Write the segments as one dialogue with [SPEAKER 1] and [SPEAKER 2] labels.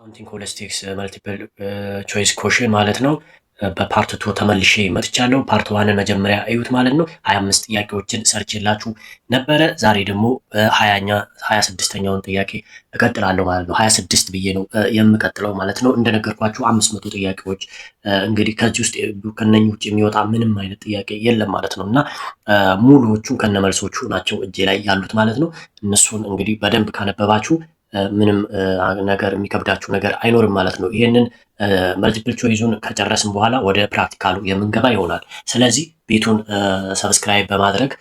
[SPEAKER 1] ካውንቲንግ ሆሊስቲክስ መልቲፕል ቾይስ ኮሽን ማለት ነው። በፓርት ቱ ተመልሼ መጥቻለሁ። ፓርት ዋንን መጀመሪያ እዩት ማለት ነው። 25 ጥያቄዎችን ሰርችላችሁ ነበረ። ዛሬ ደግሞ 26ኛውን ጥያቄ እቀጥላለሁ ማለት ነው። 26 ብዬ ነው የምቀጥለው ማለት ነው። እንደነገርኳችሁ 500 ጥያቄዎች እንግዲህ ከዚህ ውስጥ ከነኚህ ውጭ የሚወጣ ምንም አይነት ጥያቄ የለም ማለት ነው እና ሙሉዎቹ ከነመልሶቹ ናቸው እጄ ላይ ያሉት ማለት ነው። እነሱን እንግዲህ በደንብ ካነበባችሁ ምንም ነገር የሚከብዳችሁ ነገር አይኖርም ማለት ነው። ይህንን መልቲፕል ቾይዙን ከጨረስን በኋላ ወደ ፕራክቲካሉ የምንገባ ይሆናል። ስለዚህ ቤቱን ሰብስክራይብ በማድረግ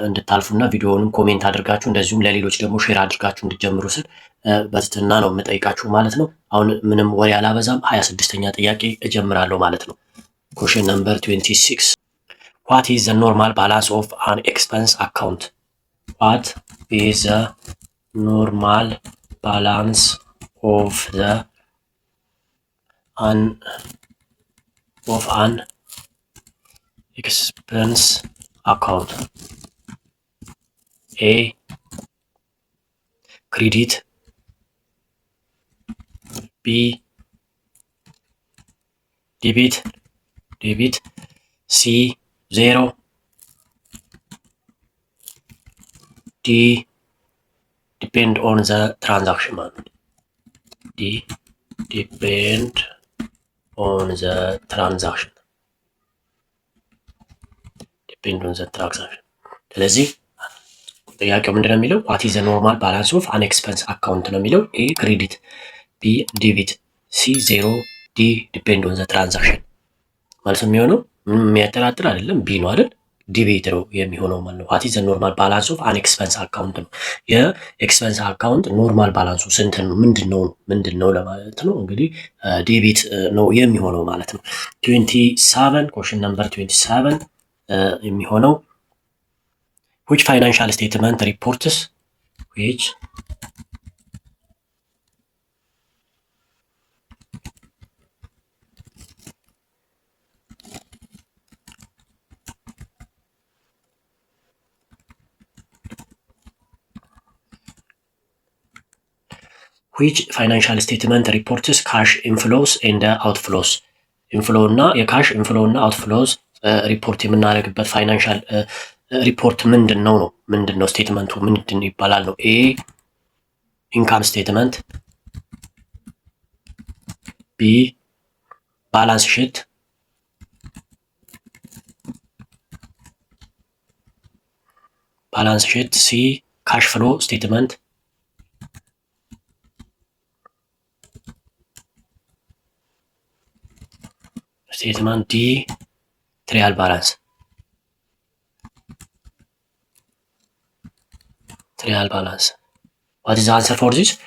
[SPEAKER 1] እንድታልፉና ቪዲዮውንም ኮሜንት አድርጋችሁ እንደዚሁም ለሌሎች ደግሞ ሼር አድርጋችሁ እንድጀምሩ ስል በትህትና ነው የምጠይቃችሁ ማለት ነው። አሁን ምንም ወሬ አላበዛም። 26ኛ ጥያቄ እጀምራለሁ ማለት ነው። ኩዌስችን ነምበር 26 ዋት ኢዝ ዘ ኖርማል ባላንስ ኦፍ አን ኤክስፐንስ አካውንት? ዋት ኢዝ ዘ ኖርማል balance of an expense account. A credit, B debit, C 0, D depend on the transaction. D depend on the transaction. ስለዚህ ጥያቄው ምንድነው የሚለው what is the normal balance of an expense account ነው የሚለው። A credit, B debit, C 0, D depend on the transaction። ማለት የሚሆነው የሚያጠራጥር አይደለም፣ B ነው አይደል? ዲቤት ነው የሚሆነው ማለት ነው። ዋት ኢዝ ዘ ኖርማል ባላንስ ኦፍ አን ኤክስፐንስ አካውንት ነው። የኤክስፐንስ አካውንት ኖርማል ባላንሱ ስንት ነው? ምንድን ነው ለማለት ነው። እንግዲህ ዴቢት ነው የሚሆነው ማለት ነው። 27 ኮሽን ነምበር 27 የሚሆነው which financial statement reports which financial statement reports cash inflows and outflows? ኢንፍሎ እና የካሽ ኢንፍሎ እና አውትፍሎዝ ሪፖርት የምናደርግበት ፋይናንሻል ሪፖርት ምንድን ነው? ስቴትመንቱ ምንድን ይባላል ነው። ኤ ኢንካም ስቴትመንት፣ ቢ ባላንስ ሺት፣ ሲ ካሽ ፍሎ ስቴትመንት፣ ስቴትመንት ዲ ትሪያል ባላንስ። What is the answer for this?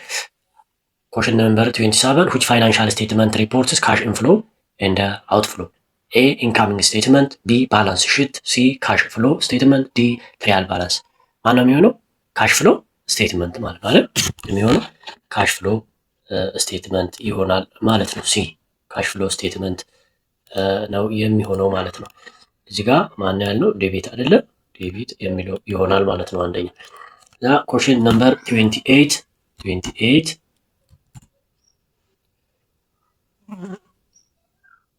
[SPEAKER 1] Question number 27 which financial statement reports cash inflow and outflow? A incoming statement, B balance sheet, C cash flow statement, D trial balance። ማነው የሚሆነው? ካሽ ፍሎ ስቴትመንት ማለት ነው የሚሆነው ካሽ ፍሎ ስቴትመንት ይሆናል ማለት ነው። ሲ ካሽ ፍሎ ስቴትመንት ነው የሚሆነው ማለት ነው። እዚህ ጋር ማን ያልነው ዴቢት አይደለም፣ ዴቢት የሚለው ይሆናል ማለት ነው። አንደኛ ኩዌስችን ነምበር 28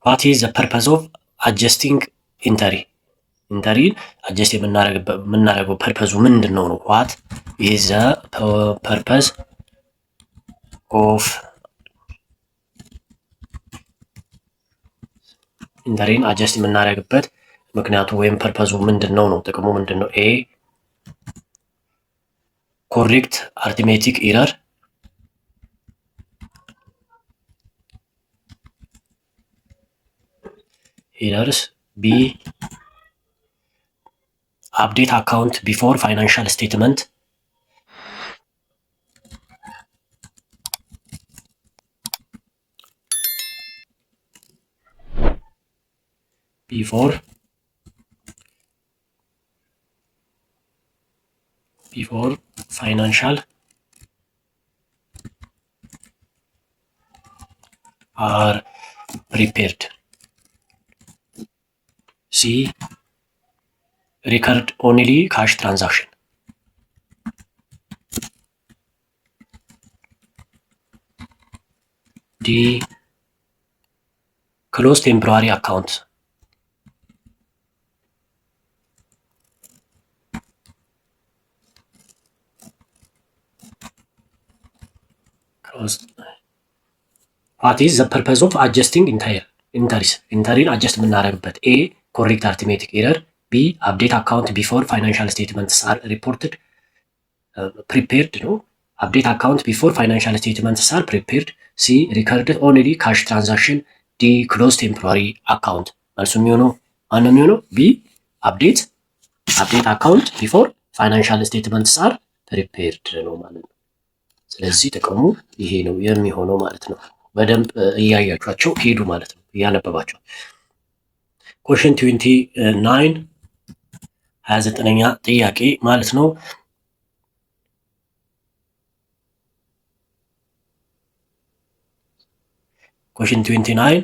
[SPEAKER 1] what is the purpose of adjusting ኢንተሪን አጀስት የምናደርገው ፐርፐዙ ምንድን ነው? what is the purpose of ኢንተሪን አጀስት የምናደርግበት ምክንያቱ ወይም ፐርፐዙ ምንድን ነው? ጥቅሙ ምንድን ነው? ኤ ኮሬክት አርትሜቲክ ኢረርስ፣ ቢ አፕዴት አካውንት ቢፎር ፋይናንሻል ስቴትመንት፣ before financial are prepared. C record only cash transaction. ክሎዝ ቴምፖራሪ አካውንት ዋት ኢዝ ዘ ፐርፐዝ ኦፍ አጀስቲንግ ኢንተሪን አጀስት የምናደርግበት ኤ ኮሬክት አርትሜቲክ ኤረር ቢ አፕዴት አካውንት ቢፎር ፋይናንሻል ስቴትመንትስ አር ሪፖርትድ ፕሪፔርድ ነው አፕዴት አካውንት ቢፎር ፋይናንሻል ስቴትመንትስ አር ፕሪፔርድ ሲ ሪከርድ ኦንሊ ካሽ ትራንዛክሽን ዲ ክሎዝ ቴምፖራሪ አካውንት መልሱ የሚሆነው ማነው የሚሆነው ቢ አፕዴት አካውንት ቢፎር ፋይናንሻል ስቴትመንትስ አር ፕሪፔርድ ነው ማለት ነው። ስለዚህ ጥቅሙ ይሄ ነው የሚሆነው ማለት ነው። በደንብ እያያችኋቸው ሄዱ ማለት ነው፣ እያነበባቸው። ኮሽን 29 29ኛ ጥያቄ ማለት ነው። ኮሽን 29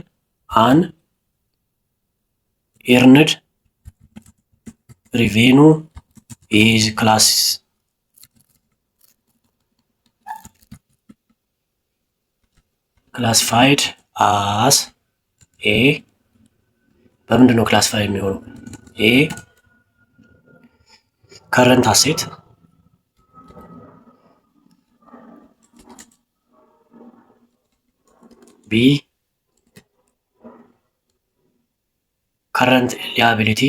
[SPEAKER 1] አን ኤርንድ ሪቬኑ ኢዝ ክላሲፋይድ አስ ኤ በምንድን ነው ክላሲፋይ የሚሆነው? ኤ ከረንት አሴት ቢ ከረንት ሊያቢሊቲ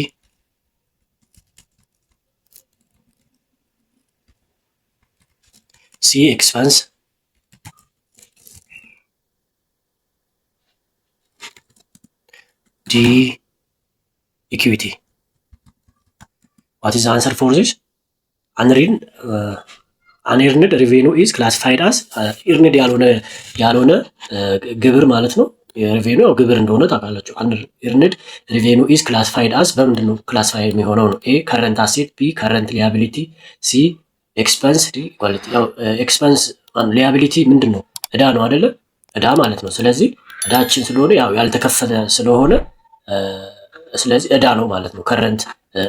[SPEAKER 1] ሲ ኤክስፐንስ ዲ ኢኩዊቲ ዋት ኢዝ ዘ አንሰር ፎር ዚስ? አንኤርንድ ሪቬኑ ኢዝ ክላሲፋይድ አስ ኢርንድ ያልሆነ ግብር ማለት ነው። ሪቬኑ ያው ግብር እንደሆነ ታውቃላችሁ። አንኤርንድ ሪቬኑ ኢዝ ክላሲፋይድ አስ በምንድን ነው ክላሲፋይ የሚሆነው ነው? ኤ ከረንት አሴት፣ ቢ ከረንት ሊያቢሊቲ፣ ሲ ኤክስፐንስ። ዲ ኳሊቲ ያው ኤክስፐንስ ሊያቢሊቲ ምንድን ነው? እዳ ነው አይደለ? እዳ ማለት ነው። ስለዚህ እዳችን ስለሆነ ያው ያልተከፈለ ስለሆነ ስለዚህ እዳ ነው ማለት ነው። ከረንት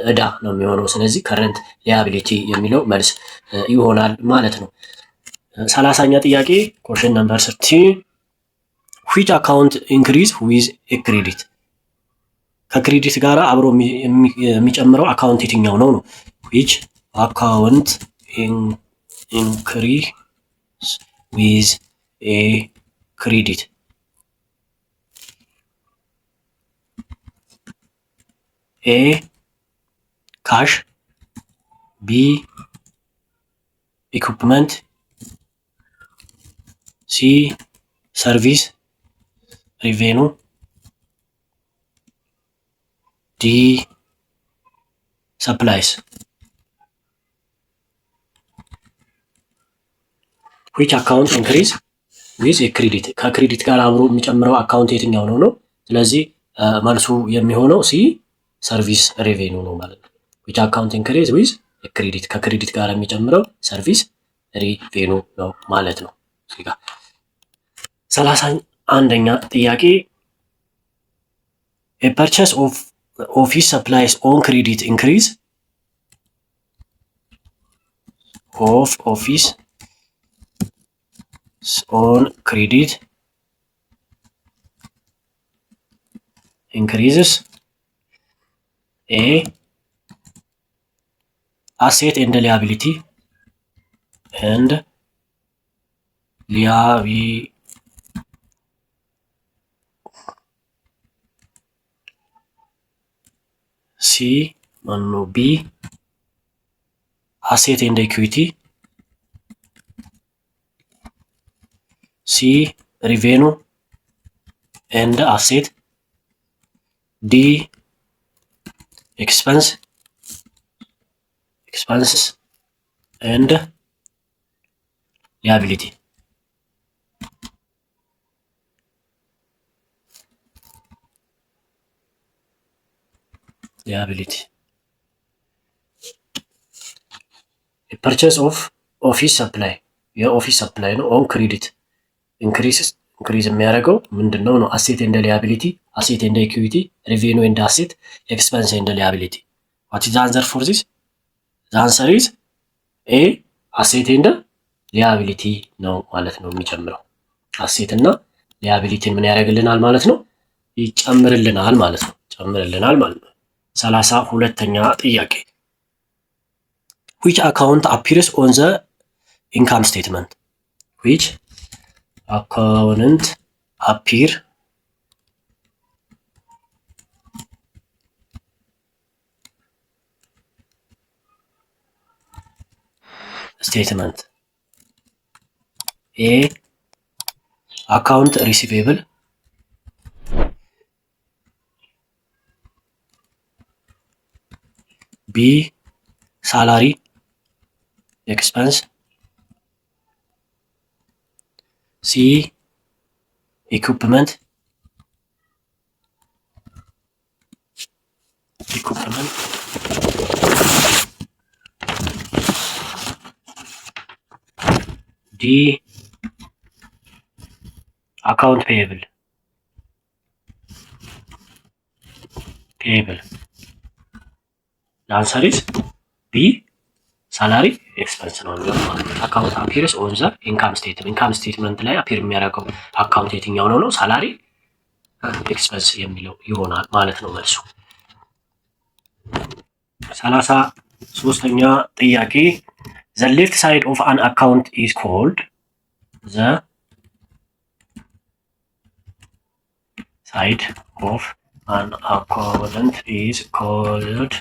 [SPEAKER 1] እዳ ነው የሚሆነው። ስለዚህ ከረንት ሊያቢሊቲ የሚለው መልስ ይሆናል ማለት ነው። 30ኛ ጥያቄ ኮሽን ነምበር 30 which account increase with a credit ከክሬዲት ጋር አብሮ የሚጨምረው አካውንት የትኛው ነው ነው? which account increase with a credit ኤ ካሽ፣ ቢ ኢኩፕመንት፣ ሲ ሰርቪስ ሪቬኑ፣ ዲ ሰፕላይስ። ዊች አካውንት ኢንክሪዝ ዊዝ ክሬዲት ከክሬዲት ጋር አብሮ የሚጨምረው አካውንት የትኛው ነው ነው? ስለዚህ መልሱ የሚሆነው ሲ ሰርቪስ ሬቬኑ ነው ማለት ነው። ዊች አካውንት ኢንክሪዝ ዊዝ ክሬዲት ከክሬዲት ጋር የሚጨምረው ሰርቪስ ሬቬኑ ነው ማለት ነው። እዚህ ጋር 31ኛ ጥያቄ a purchase of office supplies on credit increase of office on credit increases A asset and liability and C B asset and equity, C revenue and asset, D expenses and liability. A purchase of office supply የኦፊስ ሰፕላይ ነው። ኦን ክሬዲት ኢንክሪዝ የሚያደርገው ምንድን ነው ነው? አሴት ኤንድ ሊያቢሊቲ፣ አሴት ኤንድ ኢኩዊቲ፣ ሬቬኑ ኤንድ አሴት፣ ኤክስፐንስ ኤንድ ሊያቢሊቲ። ዋት ኢዝ ዘ አንሰር ፎር ዚስ? ዘ አንሰር ኢዝ ኤ አሴት ኤንድ ሊያቢሊቲ ነው ማለት ነው የሚጨምረው። አሴት እና ሊያቢሊቲን ምን ያደርግልናል ማለት ነው? ይጨምርልናል ማለት ነው። ጨምርልናል ማለት ነው። 32ኛ ጥያቄ which account appears on the income statement? which account appear statement? A account receivable, B salary expense, C equipment, D account payable. The answer is B salary expense ነው የሚሆነው ማለት ነው። አካውንት አፒርስ ኦን ዘ ኢንካም ስቴትመንት። ኢንካም ስቴትመንት ላይ አፒር የሚያደርገው አካውንት የትኛው ነው? ሳላሪ ኤክስፐንስ የሚለው ይሆናል ማለት ነው መልሱ። 33ኛ ጥያቄ the left side of an account is called the side of an account is called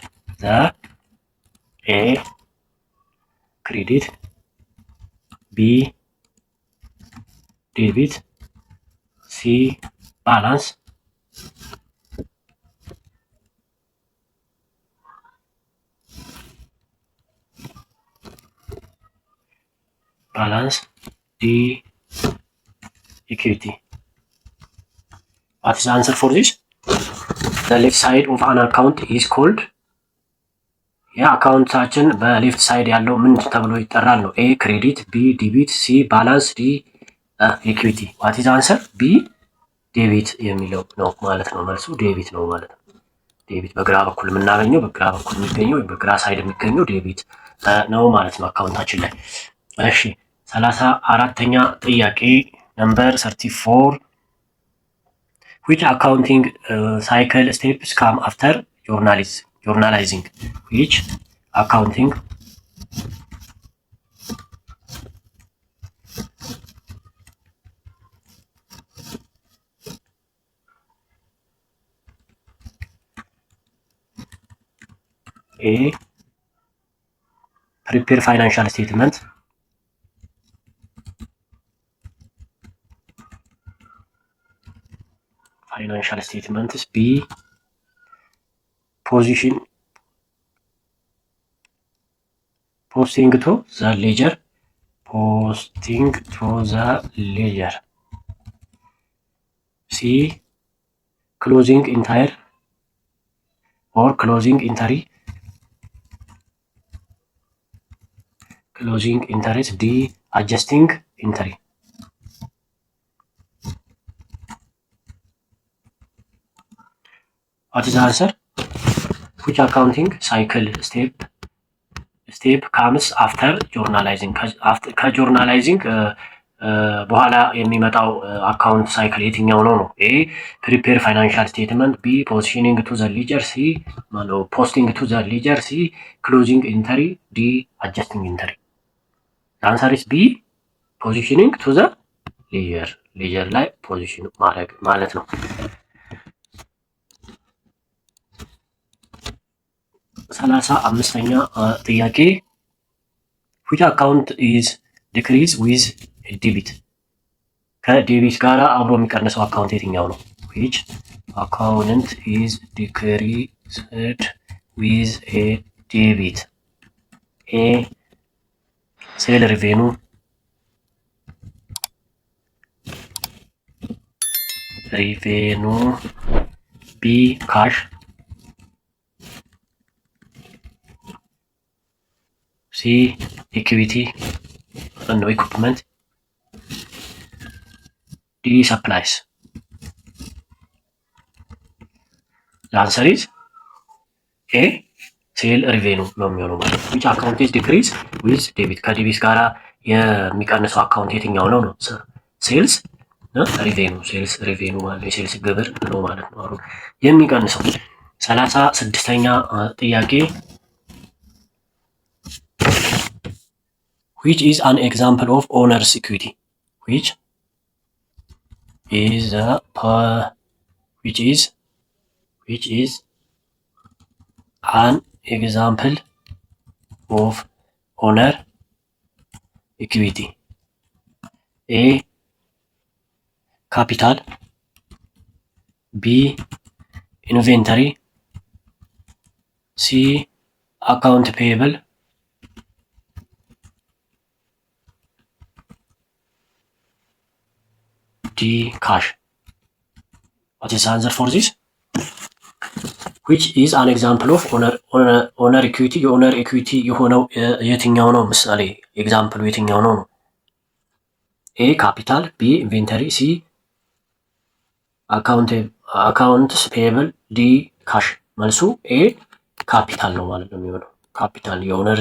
[SPEAKER 1] the A credit, B debit, C balance, D equity. What is the answer for this? The left side of an account is called የአካውንታችን በሌፍት ሳይድ ያለው ምን ተብሎ ይጠራል ነው? ኤ ክሬዲት፣ ቢ ዲቢት፣ ሲ ባላንስ፣ ዲ ኢኩዊቲ። ዋት ኢዝ አንሰር? ቢ ዴቢት የሚለው ነው ማለት ነው። መልሱ ዴቢት ነው ማለት ነው። ዴቢት በግራ በኩል የምናገኘው በግራ በኩል የሚገኘው ወይም በግራ ሳይድ የሚገኘው ዴቢት ነው ማለት ነው አካውንታችን ላይ። እሺ 34ኛ ጥያቄ ነምበር 34 which accounting cycle steps come after journalizing? which accounting A prepare financial statement, B posting to the ledger, C closing entire or closing entry, D adjusting entry. What is the answer? which accounting cycle step comes after journalizing? ከጆርናላይዚንግ በኋላ የሚመጣው አካውንት ሳይክል የትኛው ነው? ኤ ፕሪፔር ፋይናንሻል ስቴትመንት፣ ቢ ፖዚሽኒንግ ቱ ዘ ሊጀር፣ ሲ ፖስቲንግ ቱ ዘ ሊጀር፣ ሲ ክሎዚንግ ኢንተሪ፣ ዲ አጀስቲንግ ኢንተሪ። አንሰር ኢስ ቢ ፖዚሽኒንግ ቱ ዘ ሊጀር ላይ ፖዚሽን ማድረግ ማለት ነው። 35ኛ ጥያቄ which account is decrease with debit? ከዴቢት ጋር አብሮ የሚቀንሰው አካውንት የትኛው ነው? which account is decreased with a debit? A ሴል ሪቬኑ፣ B ካሽ፣ C equity no equipment, D supplies. The answer is A ሴል ሪቬኑ ነው የሚሆነው ማለት ነው። which account is decrease with debit? ከዴቢት ጋር የሚቀንሰው አካውንት የትኛው ነው? ሴልስ ሪቬኑ ሴልስ ሪቬኑ ማለት የሴልስ ግብር ነው ማለት ነው። አሁን የሚቀንሰው 36ኛ ጥያቄ which is an example of owner's equity which is an example of owner equity A capital B inventory C account payable D cash what is the answer for this which is an example of owner equity የኦነር ኢኩዊቲ የሆነው የትኛው ነው? ምሳሌ ኤግዛምፕሉ የትኛው ነው? ኤ ካፒታል ቢ ኢንቬንተሪ ሲ አካውንትስ ፔየብል ዲ ካሽ። መልሱ ኤ ካፒታል ነው ማለት ነው የሚሆነው። ካፒታል የኦነር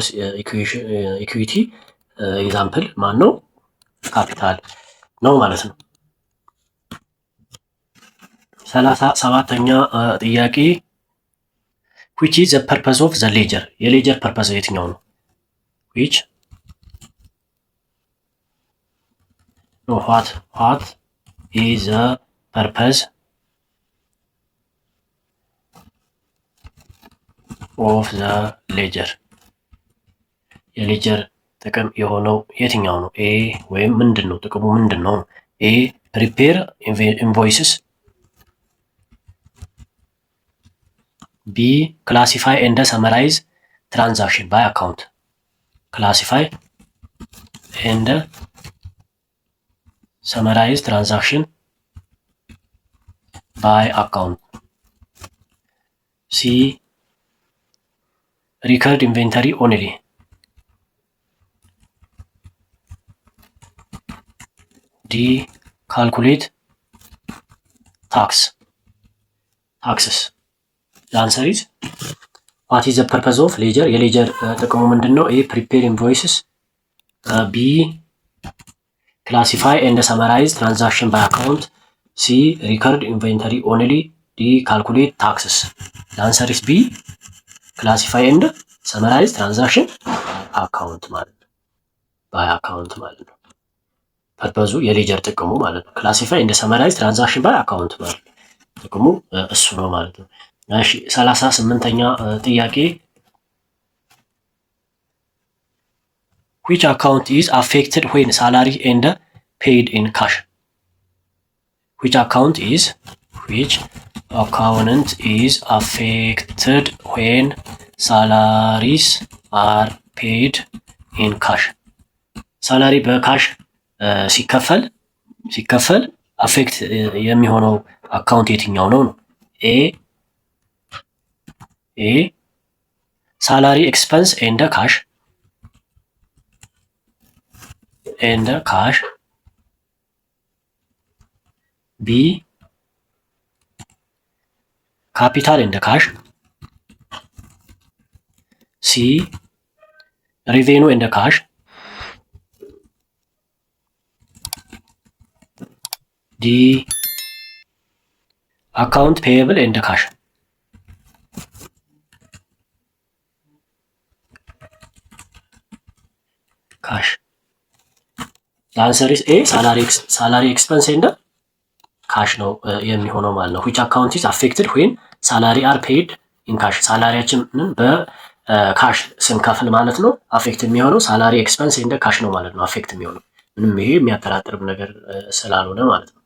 [SPEAKER 1] ኢኩዊቲ ኤግዛምፕል ማን ነው? ካፒታል ነው ማለት ነው። 37ኛ ጥያቄ which is the purpose of the ledger የሌጀር ፐርፐስ የትኛው ነው? which no what is the purpose of the ledger የሌጀር ጥቅም የሆነው የትኛው ነው? ኤ ወይም ምንድን ነው ጥቅሙ ምንድን ነው? ኤ prepare invoices B classify and summarize transaction by account classify and summarize transaction by account C record inventory only D calculate taxes The answer is what is the purpose of ledger የሌጀር ጥቅሙ ምንድነው? A prepare invoices B classify and summarize transaction by account C record inventory only D calculate taxes The answer is B classify and summarize transaction account ማለት ነው by account ማለት ነው። ፐርፐዙ የሌጀር ጥቅሙ ማለት ነው። classify and summarize transaction by account ማለት ነው። ጥቅሙ እሱ ነው ማለት ነው። እሺ 38ኛ ጥያቄ which account is affected when salary and paid in cash which account is affected when salaries are paid in cash ሳላሪ በካሽ ሲከፈል አፌክት የሚሆነው አካውንት የትኛው ነው? ኤ ሳላሪ ኤክስፐንስ ኤንድ ካሽ ቢ ካፒታል ኤንድ ካሽ ሲ ሪቬኑ ኤንድ ካሽ ዲ አካውንት ፔየብል ኤንድ ካሽ ለአንሰር ኢዝ ኤ ሳላሪ ኤክስፐንስ ኤንድ ካሽ ነው የሚሆነው ማለት ነው። which account is affected when salary are paid in cash ሳላሪያችንን በካሽ ስንከፍል ማለት ነው አፌክት የሚሆነው ሳላሪ ኤክስፐንስ ኤንድ ካሽ ነው ማለት ነው አፌክት የሚሆነው ምንም ይሄ የሚያጠራጥር ነገር ስላልሆነ ማለት ነው።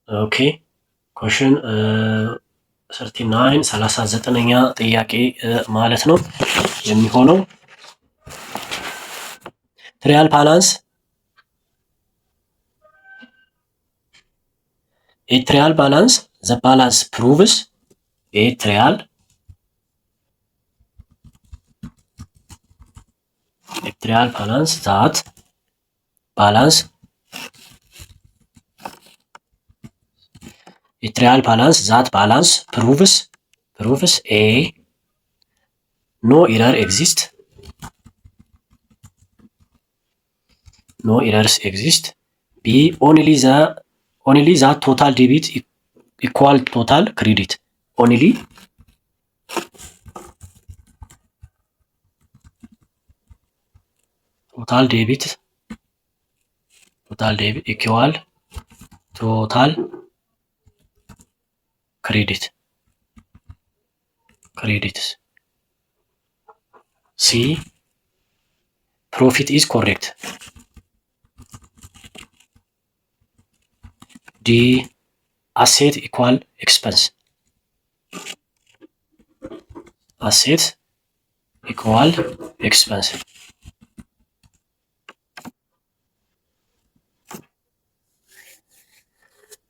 [SPEAKER 1] ኦኬ question 39ኛ ጥያቄ ማለት ነው የሚሆነው ትሪያል ባላንስ ትሪያል ባላንስ the balance proves ትሪያል balance that balance trial balance that balance proves A no error exists no errors exist. B, only the total debit equal total credit. Only total debit equal total credit. C, profit is correct. D, asset equal expense. Asset equal expense.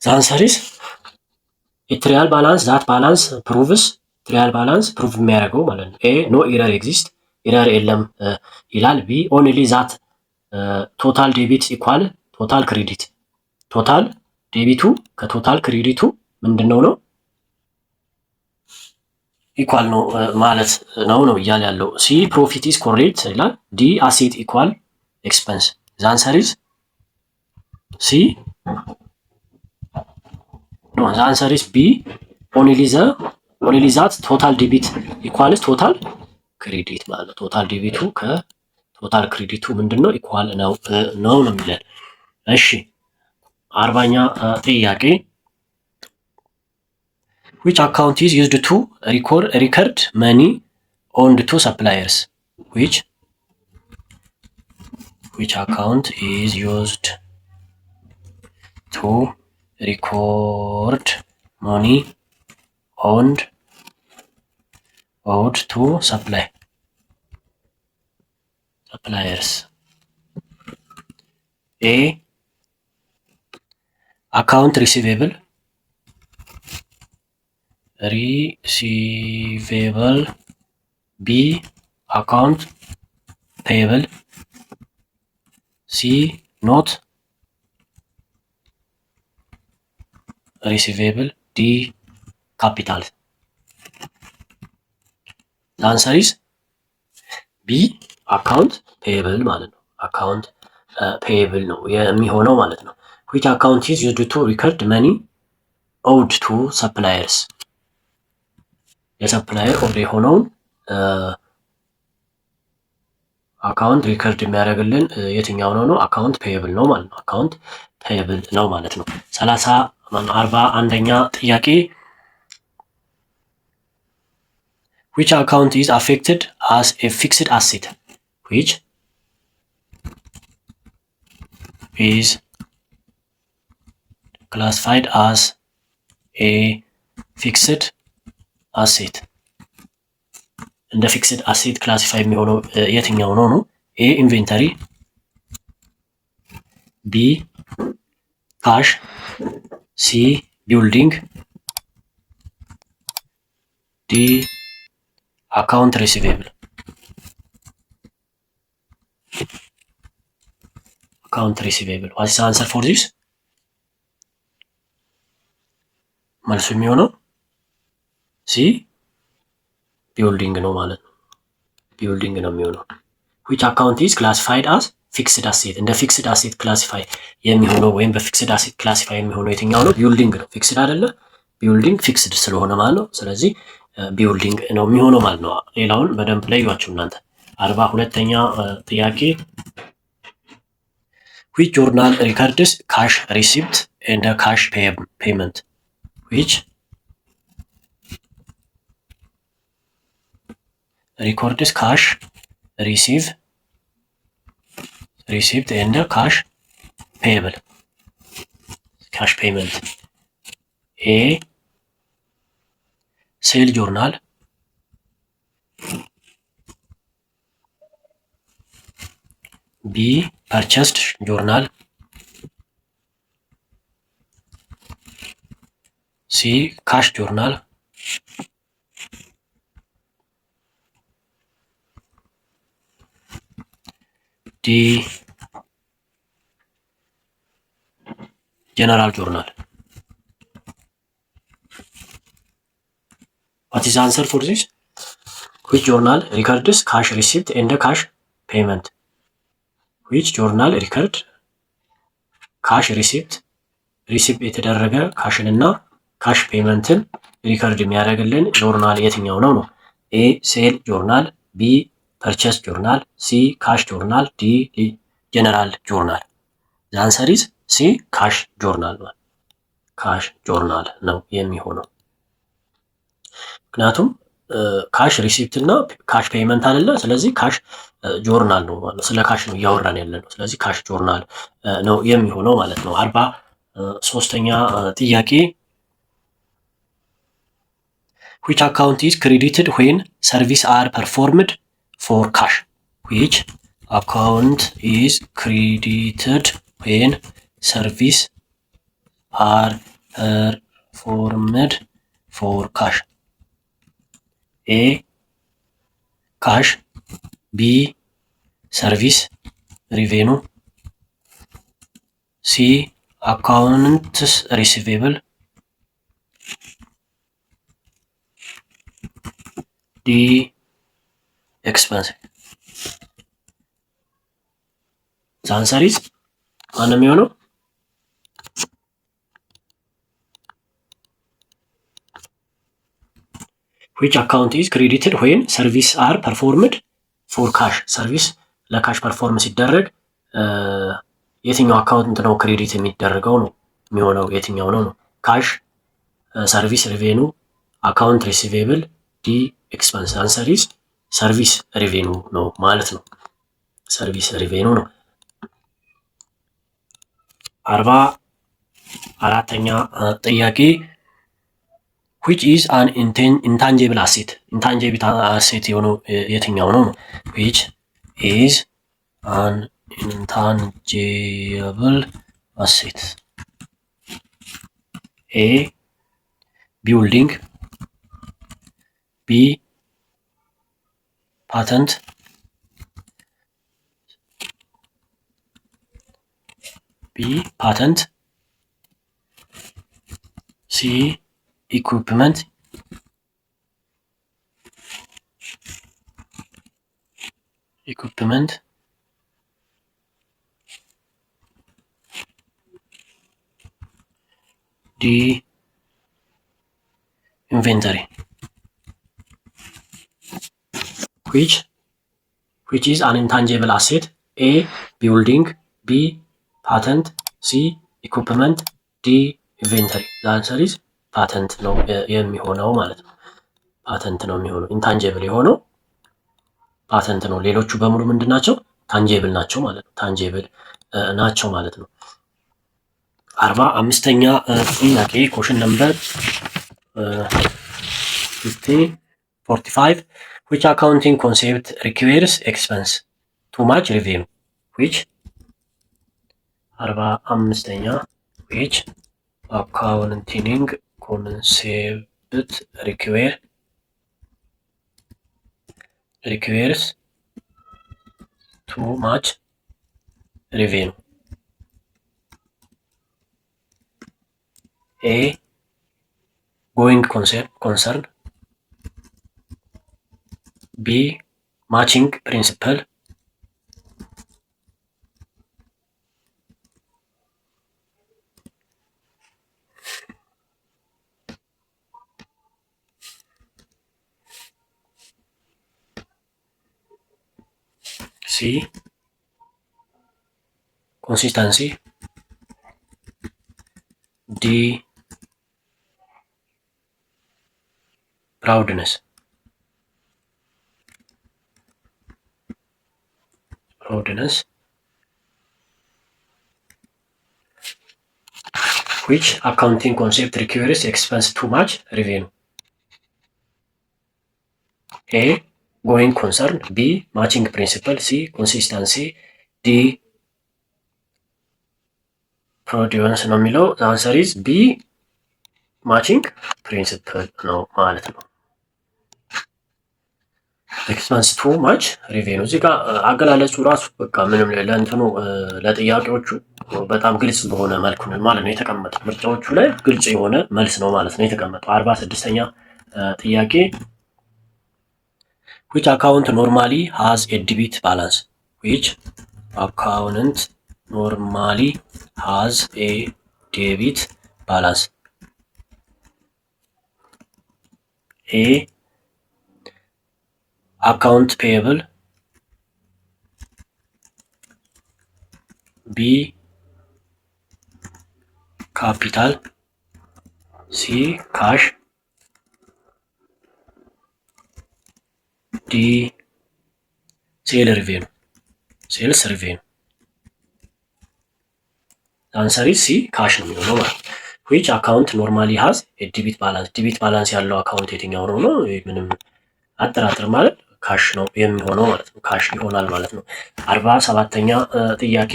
[SPEAKER 1] The answer is trial balance. That balance proves trial balance prove የሚያደርገው ማለት ነው። ኤ ኖ ኢረር ኤግዚስት ኢረር የለም ይላል። ቢ ኦንሊ ዛት ቶታል ዴቢት ኢኳል ቶታል ክሬዲት። ቶታል ዴቢቱ ከቶታል ክሬዲቱ ምንድነው ነው ኢኳል ነው ማለት ነው እያለ ያለው። ሲ ፕሮፊት ኢዝ ኮሬክት ይላል። ዲ አሴት ኢኳል ኤክስፐንስ። ዘ አንሰር ኢዝ ሲ ኖ ዘ አንሰር ኢዝ ቢ ኦንሊ ዛት ቶታል ዴቢት ኢኳልስ ቶታል ክሬዲት ማለት ቶታል ዴቢቱ ከቶታል ክሬዲቱ ምንድነው ኢኳል ነው የሚለን። እሺ 40ኛ ጥያቄ which account is used to record money owed to suppliers? Which account is used to record money owed to suppliers? A, account receivable. B, account payable. C, not receivable. D, capital. The answer is B, account payable ማለት ነው። account payable ነው የሚሆነው ማለት ነው። which account is used to record money owed to suppliers? የሰፕላየር ኦርደር የሆነውን አካውንት ሪከርድ የሚያደርግልን የትኛው ነው? አካውንት ፔየብል ነው ማለት ነው። አካውንት ፔየብል ነው ማለት ነው። 41ኛ ጥያቄ which account is affected as a fixed asset? which is classified as a fixed asset? እንደ ፊክስድ አሴት ክላሲፋይ የሚሆነው የትኛው ነው? ኤ ኢንቬንተሪ፣ ቢ ካሽ፣ ሲ ቢልዲንግ፣ ዲ አካውንት ሪሲቬብል። አካውንት ሪሲቬብል። ዋት ኢዝ ዘ አንሰር ፎር ዚስ? መልሱ የሚሆነው ሲ ቢልዲንግ ነው ማለት ነው። ቢልዲንግ ነው የሚሆነው። which account is classified as fixed asset? እንደ ፊክስድ አሴት ክላሲፋይ የሚሆነው ወይም በፊክስድ አሴት ክላሲፋይ የሚሆነው የትኛው ነው? ቢልዲንግ ነው። ፊክስድ አይደለ? ቢልዲንግ ፊክስድ ስለሆነ ማለት ነው። ስለዚህ ቢልዲንግ ነው የሚሆነው ማለት ነው። ሌላውን በደንብ ለዩዋችሁ እናንተ። 42ኛ ጥያቄ which journal records cash receipt and cash payment? which records cash receipt and cash payment? A, sale journal, B, purchased journal, C, cash journal, D, general journal. What is the answer for this? which journal records cash receipt and cash payment? ዊች ጆርናል ሪከርድ ካሽ ሪሲፕት ሪሲፕት የተደረገ ካሽንና ካሽ ፔመንትን ሪከርድ የሚያደርግልን ጆርናል የትኛው ነው ነው? ኤ ሴል ጆርናል፣ ቢ ፐርቸስ ጆርናል፣ ሲ ካሽ ጆርናል፣ ዲ ጀነራል ጆርናል። ዛንሰር ኢዝ ሲ ካሽ ጆርናል ነው። ካሽ ጆርናል ነው የሚሆነው። ምክንያቱም ካሽ ሪሲፕት እና ካሽ ፔይመንት አይደለ። ስለዚህ ካሽ ጆርናል ነው ማለት ነው። ስለ ካሽ ነው እያወራን ያለ ነው። ስለዚህ ካሽ ጆርናል ነው የሚሆነው ማለት ነው። 43ኛ ጥያቄ which account is credited when service are performed for cash? which account is credited when service are performed for cash? A cash, B service revenue, C accounts receivable, D expense. The answer is ማን ነው የሚሆነው? which account is credited when service are performed for cash? ሰርቪስ ለካሽ ፐርፎርም ሲደረግ የትኛው አካውንት ነው ክሬዲት የሚደረገው ነው የሚሆነው? የትኛው ነው ነው? ካሽ፣ ሰርቪስ ሪቬኑ፣ አካውንት ሪሲቬብል፣ ዲ ኤክስፐንስ። አንሰር ኢዝ ሰርቪስ ሪቬኑ ነው ማለት ነው። ሰርቪስ ሪቬኑ ነው። 44ኛ ጥያቄ which is an intangible asset? intangible asset የሆነው የትኛው ነው? which is an intangible asset? A building, B patent, C equipment, D inventory. which is an intangible asset? A building, B patent, C equipment, D inventory. the answer is ፓተንት ነው የሚሆነው ማለት ነው። ፓተንት ነው የሚሆነው። ኢንታንጂብል የሆነው ፓተንት ነው። ሌሎቹ በሙሉ ምንድን ናቸው? ታንጂብል ናቸው ማለት ነው። ታንጂብል ናቸው ማለት ነው። 45ኛ ጥያቄ ኮሽን ነምበር 45 which accounting concept requires expense too much revenue? which 45ኛ which accounting concept requires too much revenue? A going concern, B matching principle, C consistency, D proudness. which accounting concept requires expense too much revenue? A going concern, B matching principle, C consistency, D prudence ነው የሚለው። the answer is B matching principle ነው ማለት ነው። ኤክስፐንስ ቱ ማች ሪቬኑ እዚህ ጋር አገላለጹ ራሱ በቃ ምንም ለእንትኑ ለጥያቄዎቹ በጣም ግልጽ በሆነ መልኩ ነው ማለት ነው የተቀመጠው። ምርጫዎቹ ላይ ግልጽ የሆነ መልስ ነው ማለት ነው የተቀመጠው። 46ኛ ጥያቄ which account normally has a debit balance? which አካውንት ኖርማሊ ሃዝ ኤ ዴቢት ባላንስ ኤ አካውንት ፔየብል ቢ ካፒታል ሲ ካሽ ዲ ሴልስ ሪቬኑ አንሰሪ ሲ ካሽ ነው የሚሆነው ማለት ነው። ዊች አካውንት ኖርማሊ ሃዝ ዲቢት ባላንስ ያለው አካውንት የትኛው ነው? ምንም አጠራጥር ማለት ካሽ ነው የሚሆነው ማለት ነው። ካሽ ይሆናል ማለት ነው። 47ኛ ጥያቄ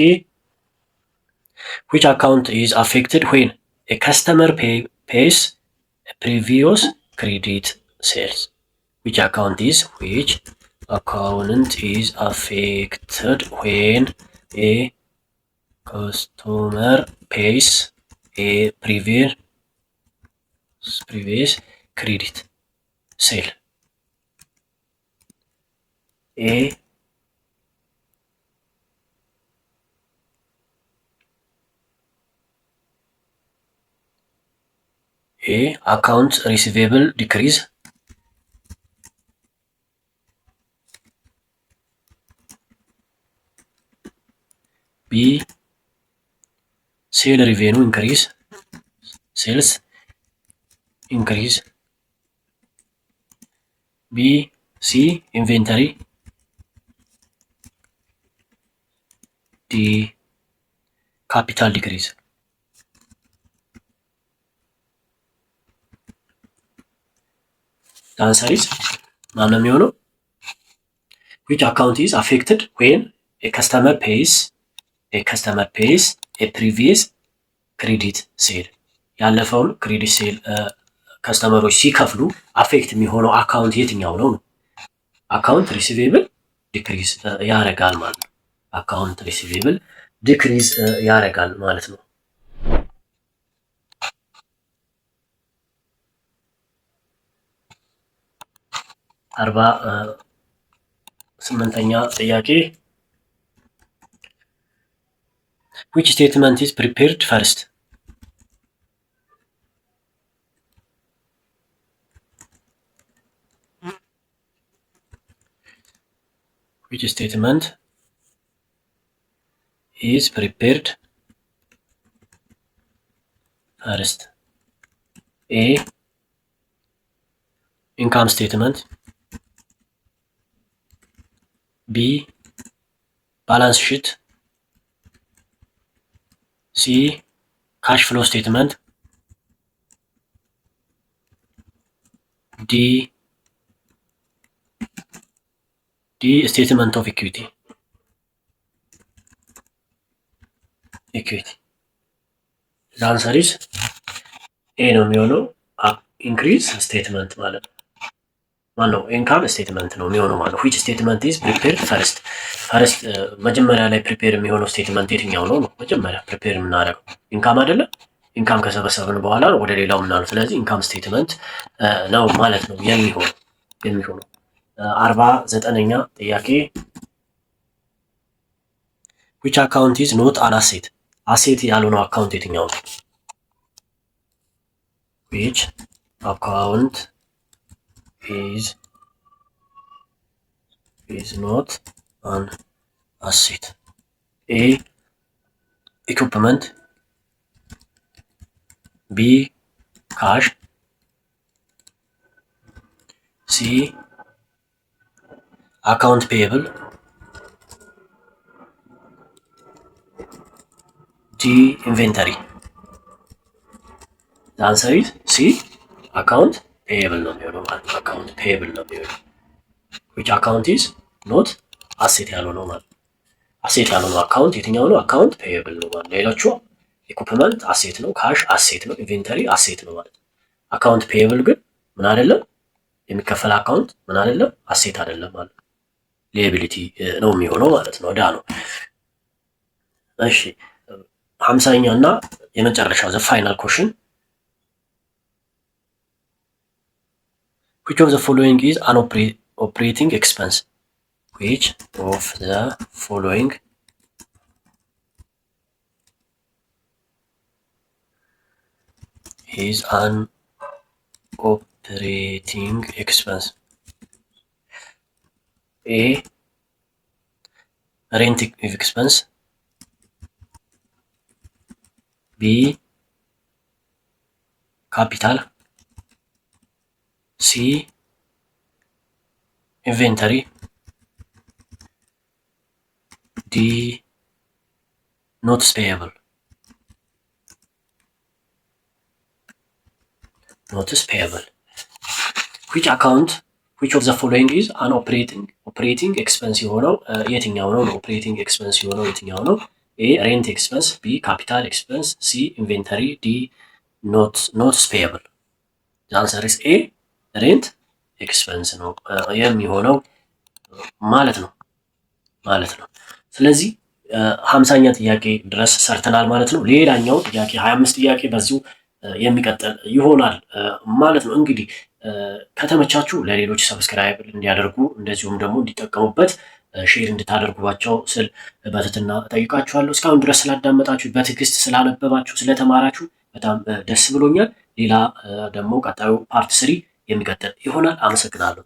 [SPEAKER 1] ዊች አካውንት ኢዝ አፌክትድ ዌን ኤ ከስተመር ፔይስ ፕሪቪየስ ክሬዲት ሴልስ ዊች አካውንት ኢዝ አፌክትድ ዌን ኤ customer pays a previous credit sale A account receivable decrease B sales revenue increase B C inventory D capital decrease The answer is ማን ነው የሚሆነው? Which account is affected when a customer pays a previous credit sale ያለፈውን ክሬዲት ሴል ከስተመሮች ሲከፍሉ አፌክት የሚሆነው አካውንት የትኛው ነው? አካውንት ሪሲቬብል ዲክሪዝ ያደርጋል ማለት ነው። አካውንት ሪሲቬብል ዲክሪዝ ያደርጋል ማለት ነው። 48ኛ ጥያቄ which statement is prepared first? Which statement is prepared first? A income statement B balance sheet C cash flow statement D statement of equity The answer is A ነው የሚሆነው ኢንክሪዝ ስቴትመንት ማለት ነው። ማነው ኢንካም ስቴትመንት ነው የሚሆነው ማለት ነው። which statement is prepared first መጀመሪያ ላይ ፕሪፔር የሚሆነው ስቴትመንት የትኛው ነው? መጀመሪያ ፕሪፔር የምናደርገው ኢንካም አይደለም? ኢንካም ከሰበሰብን በኋላ ወደ ሌላው ምናለው። ስለዚህ ኢንካም ስቴትመንት ነው ማለት ነው የሚሆነው 49ኛ ጥያቄ which account is not an asset አሴት ያልሆነው አካውንት የትኛው ነው? which account is not an asset A equipment B cash C account payable D inventory The answer is C account payable ነው የሚሆነው ማለት ነው። አካውንት ፔየብል ነው የሚሆነው which account is not asset ያልሆነው ማለት ነው። አሴት ያልሆነው አካውንት የትኛው ነው? አካውንት ፔየብል ነው ማለት ነው። ሌሎቹ ኢኩፕመንት አሴት ነው፣ ካሽ አሴት ነው፣ ኢንቬንተሪ አሴት ነው ማለት ነው። አካውንት ፔየብል ግን ምን አይደለም? የሚከፈል አካውንት ምን አይደለም? አሴት አይደለም ማለት ነው። ሊያቢሊቲ ነው የሚሆነው ማለት ነው። ዕዳ ነው። እሺ 50ኛ እና የመጨረሻው ዘ ፋይናል ኮሽን which of the following is an operating expense? Which of the following is an operating expense. A rent expense, B capital, C inventory, D notes payable. Notice payable. which of the following is an operating expense የሆነው የትኛው ነው? ኦፕሬቲንግ ኤክስፐንስ የሆነው የትኛው ነው? ኤ ሬንት ኤክስፐንስ፣ ቢ ካፒታል ኤክስፐንስ፣ ሲ ኢንቬንተሪ፣ ዲ ኖትስ ፔየብል። አንሰር ኢስ ኤ ሬንት ኤክስፐንስ ነው የሚሆነው ማለት ነው። ስለዚህ 50ኛ ጥያቄ ድረስ ሰርተናል ማለት ነው። ሌላኛው ጥያቄ 25 ጥያቄ በዚሁ የሚቀጥል ይሆናል ማለት ነው። እንግዲህ ከተመቻችሁ ለሌሎች ሰብስክራይብ እንዲያደርጉ እንደዚሁም ደግሞ እንዲጠቀሙበት ሼር እንድታደርጉባቸው ስል በትህትና ጠይቃችኋለሁ። እስካሁን ድረስ ስላዳመጣችሁ፣ በትዕግስት ስላነበባችሁ፣ ስለተማራችሁ በጣም ደስ ብሎኛል። ሌላ ደግሞ ቀጣዩ ፓርት 3 የሚቀጥል ይሆናል። አመሰግናለሁ።